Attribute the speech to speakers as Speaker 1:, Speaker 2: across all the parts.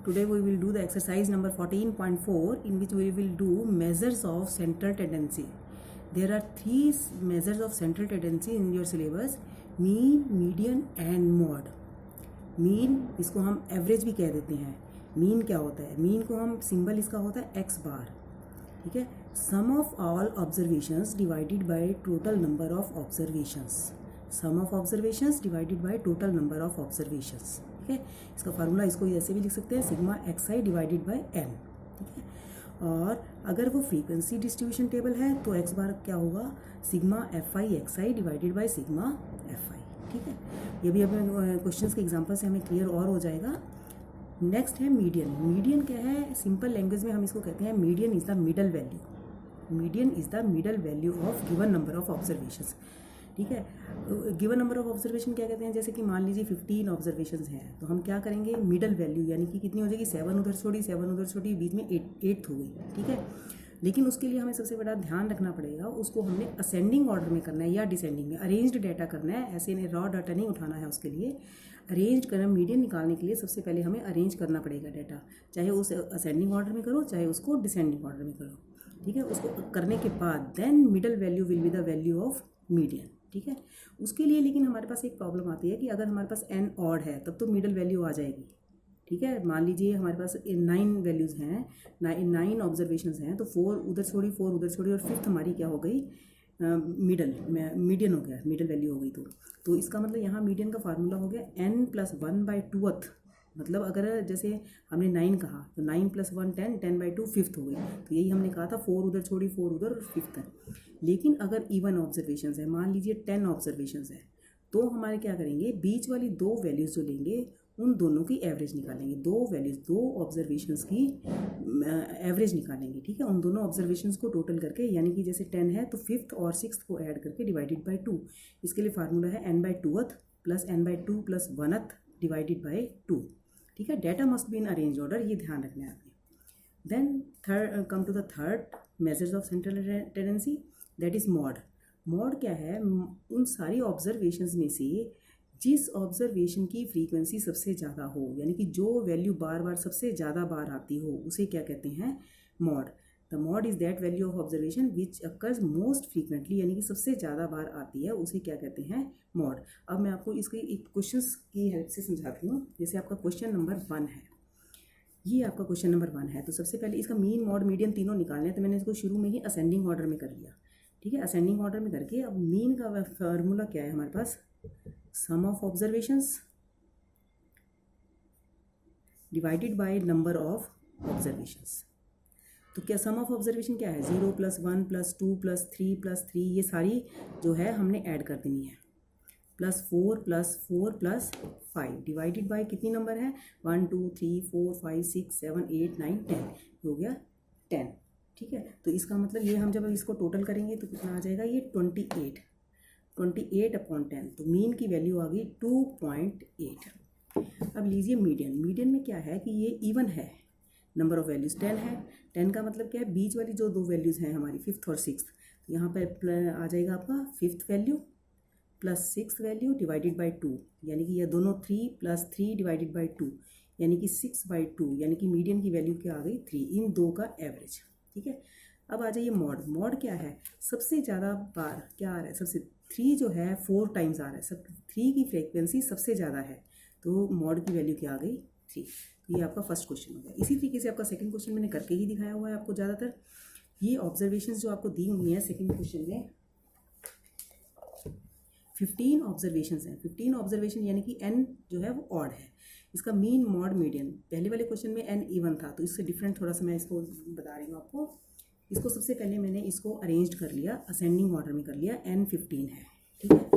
Speaker 1: Today we will do the exercise number 14.4 in which we will do measures of central tendency. There are three measures of central tendency in your syllabus: mean, median and mode. Mean इसको हम average भी कह देते हैं. Mean क्या होता है? Mean को हम सिंबल इसका होता है एक्स बार. ठीक है. Sum of all observations divided by total number of observations. Sum of observations divided by total number of observations. ठीक है. इसका फार्मूला इसको ऐसे भी लिख सकते हैं, sigma x i divided by n. ठीक है. और अगर वो फ्रीक्वेंसी डिस्ट्रीब्यूशन टेबल है तो एक्स बार क्या होगा? Sigma F I x i divided by sigma F I. ठीक है. ये भी अपने क्वेश्चंस के एग्जांपल से हमें क्लियर और हो जाएगा. नेक्स्ट है मीडियन. मीडियन क्या है? सिंपल लैंग्वेज में हम इसको कहते हैं median is the middle value. Median is the middle value of given number of observations. ठीक है. गिवन नंबर ऑफ ऑब्जर्वेशन क्या कहते हैं? जैसे कि मान लीजिए 15 ऑब्जर्वेशंस हैं तो हम क्या करेंगे? मिडल वैल्यू यानी कि कितनी हो जाएगी? 7 उधर छोड़ी, 7 उधर छोड़ी, बीच में 8 हो गई. ठीक है. लेकिन उसके लिए हमें सबसे बड़ा ध्यान रखना पड़ेगा, उसको हमने असेंडिंग ऑर्डर में करना है या डिसेंडिंग में. अरेंज्ड डाटा करना है, ऐसे नहीं रॉ डाटा नहीं उठाना है. उसके लिए अरेंज करना, मीडियन निकालने के लिए सबसे पहले हमें अरेंज करना पड़ेगा डाटा, चाहे उस असेंडिंग ऑर्डर में करो चाहे उसको डिसेंडिंग ऑर्डर में करो. ठीक है. उसको करने के बाद then middle value will be the value of median. ठीक है. उसके लिए लेकिन हमारे पास एक प्रॉब्लम आती है कि अगर हमारे पास एन ऑड है तब तो मिडल वैल्यू आ जाएगी. ठीक है. मान लीजिए हमारे पास 9 वैल्यूज़ हैं, 9 ऑब्जर्वेशंस हैं, तो 4 उधर छोड़ी, 4 उधर छोड़ी और फिफ्थ हमारी क्या हो गई? मीडियन हो गया, मिडल वैल्यू हो गई. तो इसका मतलब यहाँ मीडियन का फार्मूला हो गया n+1/2. मतलब अगर जैसे हमने 9 कहा तो 9+1 10, 10/2 फिफ्थ हो गई. तो यही हमने कहा था 4 उधर छोड़ी, 4 उधर और फिफ्थ है. लेकिन अगर इवन ऑब्जर्वेशंस है, मान लीजिए 10 ऑब्जर्वेशंस है, तो हमारे क्या करेंगे? बीच वाली 2 वैल्यूज़ जो लेंगे उन दोनों की एवरेज निकालेंगे. 2 वैल्यूज़, 2 ऑब्जर्वेशंस की एवरेज निकालेंगे. ठीक है. उन दोनों ऑब्जर्वेशंस को टोटल करके, यानी कि जैसे 10 है तो फिफ्थ और सिक्स्थ को ऐड करके डिवाइडेड बाय 2. इसके लिए फार्मूला है n/2th plus n/2 plus 1th divided by 2. ठीक है. Data must be in arrange order, ये ध्यान रखना है आपने. Then third come to the third measures of central tendency, that is mode. Mode क्या है? उन सारी ऑब्जर्वेशंस में से जिस ऑब्जर्वेशन की फ्रीक्वेंसी सबसे ज़्यादा हो, यानी कि जो वैल्यू बार बार सबसे ज़्यादा बार आती हो, उसे क्या कहते हैं? Mod. The mod is that value of observation which occurs most frequently, यानी कि सबसे ज़्यादा बार आती है, उसे क्या कहते हैं? मॉड. अब मैं आपको इसके एक क्वेश्चन की हेल्प से समझाती हूँ. जैसे आपका क्वेश्चन नंबर 1 है, ये आपका क्वेश्चन नंबर 1 है. तो सबसे पहले इसका मीन, मॉड, मीडियन तीनों निकालने हैं. तो मैंने इसको शुरू में ही असेंडिंग ऑर्डर में कर लिया. ठीक है. असेंडिंग ऑर्डर में करके अब मीन का फार्मूला क्या है हमारे पास? Sum of observations divided by number of observations. तो क्या सम ऑफ ऑब्जर्वेशन क्या है? 0 + 1 + 2 + 3 + 3, ये सारी जो है हमने ऐड कर देनी है. +4 + 4 + 5 डिवाइडेड बाय कितनी नंबर है? 1 2 3 4 5 6 7 8 9 10 हो गया 10. ठीक है. तो इसका मतलब ये हम जब इसको टोटल करेंगे तो कितना आ जाएगा? ये 28/10. तो मीन की वैल्यू आ गई 2.8. अब लीजिए मीडियन. मीडियन में क्या है कि ये इवन है, नंबर ऑफ वैल्यूज़ 10 है. 10 का मतलब क्या है? बीच वाली जो 2 वैल्यूज़ हैं हमारी, फिफ्थ और सिक्स्थ, तो यहाँ पर आ जाएगा आपका fifth value plus sixth value divided by 2, यानी कि ये दोनों 3 + 3 डिवाइडेड बाय 2, यानी कि 6/2, यानी कि मीडियन की वैल्यू क्या आ गई? 3. इन दो का एवरेज. ठीक है. अब आ जाइए मॉड. मॉड क्या है? सबसे ज़्यादा बार क्या आ रहा है? सबसे 3 जो है 4 टाइम्स आ रहा है. सब 3 की फ्रीक्वेंसी सबसे ज़्यादा है, तो मॉड की वैल्यू क्या आ गई? 3. तो ये आपका फर्स्ट क्वेश्चन हो गया. इसी तरीके से आपका सेकंड क्वेश्चन मैंने करके ही दिखाया हुआ है आपको. ज़्यादातर ये ऑब्जर्वेशंस जो आपको दी हुई हैं सेकंड क्वेश्चन में, 15 ऑब्जर्वेशंस हैं. 15 ऑब्जर्वेशन यानी कि n जो है वो ऑड है. इसका मीन, मॉड, मीडियन. पहले वाले क्वेश्चन में n इवन था, तो इससे डिफरेंट थोड़ा सा मैं इसको बता रही हूँ आपको. इसको सबसे पहले मैंने इसको अरेंज कर लिया, असेंडिंग ऑर्डर में कर लिया. n15 है. ठीक है.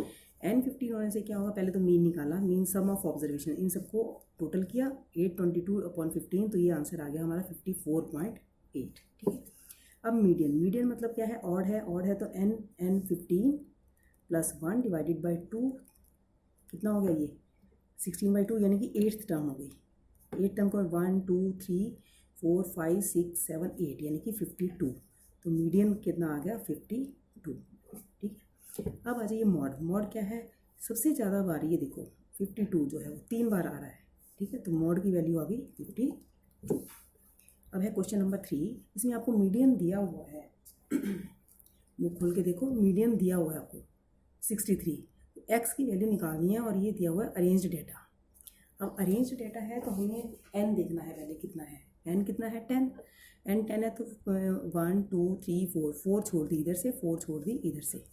Speaker 1: n15 होने से क्या होगा? पहले तो मीन निकाला, मीन सम ऑफ ऑब्जर्वेशन, इन सबको टोटल किया 822/15, तो ये आंसर आ गया हमारा 54.8. ठीक है. अब मीडियन. मीडियन मतलब क्या है? ऑड है. ऑड है तो n15 + 1 डिवाइडेड बाय 2 कितना हो गया? ये 16/2, यानी कि 8th टर्म हो गई. 8th टर्म को 1 2 3 4 5 6 7 8, यानी कि 52. तो मीडियन कितना आ गया? 52. ठीक है. अब आ जाइए मॉड. मॉड क्या है? सबसे ज़्यादा बार, ये देखो 52 जो है वो 3 बार आ रहा है. ठीक है. तो मॉड की वैल्यू आ गई 52. अब है क्वेश्चन नंबर 3। इसमें आपको मीडियन दिया हुआ है, बुक खोल के देखो, मीडियन दिया हुआ है आपको 63। एक्स की वैल्यू निकालनी है और ये दिया हुआ है अरेंज्ड डेटा। अब अरेंज्ड डेटा है तो हमें एन देखना है, पहले कितना है, एन कितना है 10, एन 10 है तो 1 2 3 4 छोड़ दी इधर से, 4 छोड़ दी इधर से,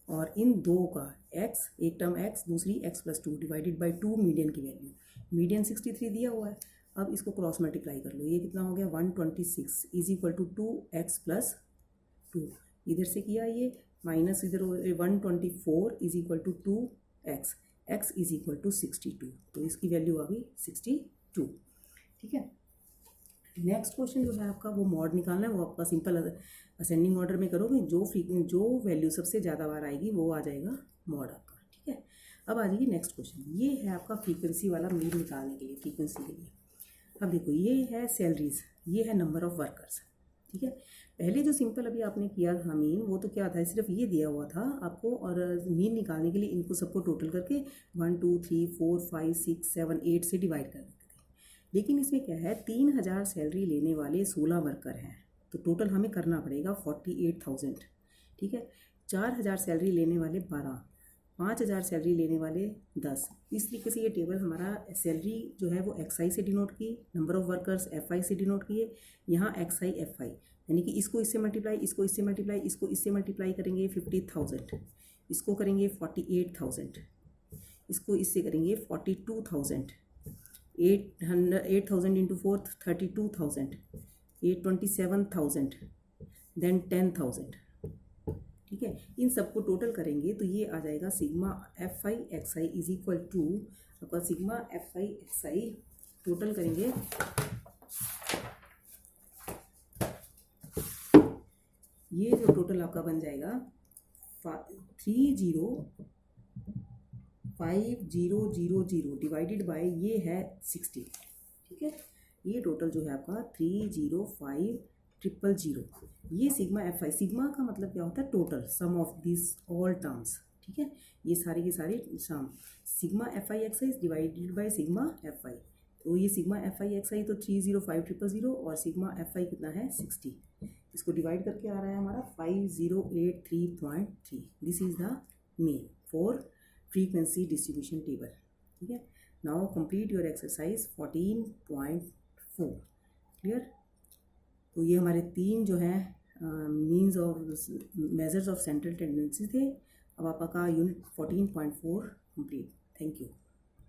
Speaker 1: और इन दो का x, एक टर्म x दूसरी x+2 डिवाइडेड बाई 2 मीडियन की वैल्यू, मीडियन 63 दिया हुआ है। अब इसको क्रॉस मल्टीप्लाई कर लो, ये कितना हो गया 126 इज इक्वल टू 2x+2, इधर से किया ये माइनस इधर 124 is equal to 2x, x is equal to 62, तो इसकी वैल्यू आ गई 62। ठीक है, नेक्स्ट क्वेश्चन जो है आपका वो मॉड निकालना है, वो आपका सिंपल असेंडिंग ऑर्डर में करोगे, जो वैल्यू सबसे ज़्यादा बार आएगी वो आ जाएगा मॉड आपका। ठीक है, अब आ जाइए नेक्स्ट क्वेश्चन, ये है आपका फ्रीक्वेंसी वाला मीन निकालने के लिए, फ्रीक्वेंसी के लिए। अब देखो ये है सैलरीज, ये है नंबर ऑफ़ वर्कर्स। ठीक है, पहले जो सिंपल अभी आपने किया था मीन, वो तो क्या था, सिर्फ ये दिया हुआ था आपको, और मीन निकालने के लिए इनको सबको टोटल करके 1 2 3 4 5 6 7 8 से डिवाइड कर देते थे। लेकिन इसमें क्या है, 3000 सैलरी लेने वाले 16 वर्कर हैं, तो टोटल हमें करना पड़ेगा 48,000। ठीक है, 4000 सैलरी लेने वाले 12, 5000 सैलरी लेने वाले 10। इस तरीके से ये टेबल हमारा सैलरी जो है वो XI से डिनोट की, नंबर ऑफ़ वर्कर्स FI से डिनोट किए, यहाँ XI FI, यानी कि इसको इससे मल्टीप्लाई, इसको इससे मल्टीप्लाई, इसको इससे मल्टीप्लाई करेंगे 50,000, इसको करेंगे 48,000, इसको इससे करेंगे 42,000, 8,000 इंटू 4 32,000, 827,000, देन 10,000। ठीक है, इन सबको टोटल करेंगे तो ये आ जाएगा sigma FI XI is equal to आपका सिग्मा FI XI, टोटल करेंगे ये जो टोटल आपका बन जाएगा 305000 डिवाइडेड बाय ये है 60। ठीक है, ये टोटल जो है आपका 305000, ये सिग्मा FI, सिग्मा का मतलब क्या होता है, total sum of this all terms. ठीक है, ये सारे के सारे sum, sigma FI XI is divided by sigma FI, तो ये सिग्मा FI XI तो 305000 और सिग्मा FI कितना है 60, इसको डिवाइड करके आ रहा है हमारा 5083.3। This is the mean for frequency distribution table. ठीक है, now complete your exercise 14.4। Clear, तो ये हमारे 3 जो हैं means of measures of central tendency थे। अब आपका यूनिट 14.4 कंप्लीट। Thank you.